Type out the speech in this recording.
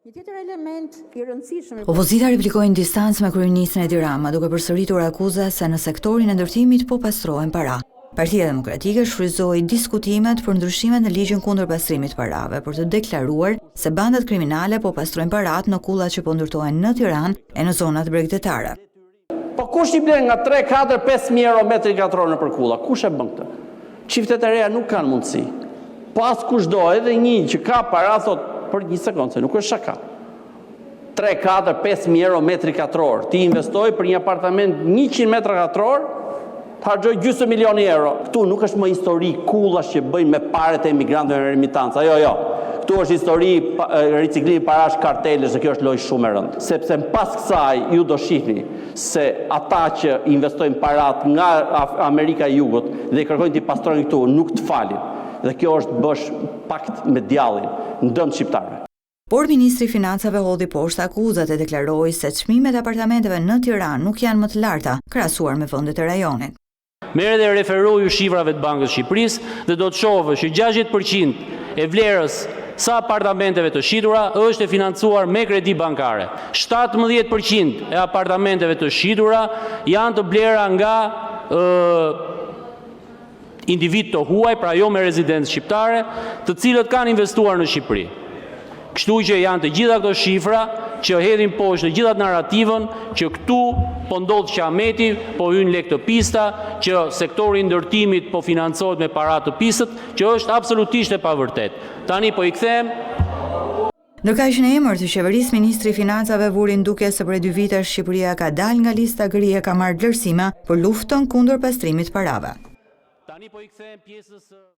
Një tjetër element i rëndësishëm. Opozita riplikoi në distancë me kryeministrin Edi Rama, duke përsëritur akuza se në sektorin e ndërtimit po pastrohen para. Partia Demokratike shfrytëzoi diskutimet për ndryshimet në ligjin kundër pastrimit të parave për të deklaruar se bandat kriminale po pastrojnë parat në kullat që po ndërtohen në Tiranë e në zonat bregdetare. Po kush i blen nga 3, 4, 5.000 euro metri katror në për kulla? Kush e bën këtë? Çiftet e reja nuk kanë mundësi. Po as kushdo, edhe një që ka para thot për një sekondë, se nuk është shaka. 3, 4, 5.000 euro metri katror. Ti investoj për një apartament 100 metra katror, të hargjoj gjysmë milioni euro. Këtu nuk është më histori kullash që bëjnë me paret e emigrantëve në remitancë. Jo. Këtu është histori riciklimi parash kartelesh, dhe kjo është lojë shumë e rëndë. Sepse në pas kësaj ju do shihni se ata që investojnë parat nga Amerika e Jugut dhe i kërkojnë t'i pastrojnë këtu nuk të falin. Dhe kjo është bësh pakt me djallin në dëm shqiptarëve. Por ministri i Financave hodhi poshtë akuzat e deklaroi se çmimet e apartamenteve në Tiranë nuk janë më të larta krahasuar me vendet e rajonit. Merret dhe referoju shifrave të Bankës së Shqipërisë dhe do të shohë që 60% e vlerës sa apartamenteve të shitura është e financuar me kredi bankare. 17% e apartamenteve të shitura janë të blera nga individ të huaj, pra jo me rezidencë shqiptare, të cilët kanë investuar në Shqipëri. Kështu që janë të gjitha këto shifra që hedhin poshtë të gjithat narrativën që këtu po ndodh Qameti, po hyn lek të pista, që sektori i ndërtimit po financohet me para të pistët, që është absolutisht e pavërtet. Tani po i kthem. Ndërka që në emër të qeverisë, ministri i Financave vuri duke se prej 2 vitesh Shqipëria ka dalë nga lista gri e ka marrë vlerësime për luftën kundër pastrimit parave. Tani po i kthem pjesës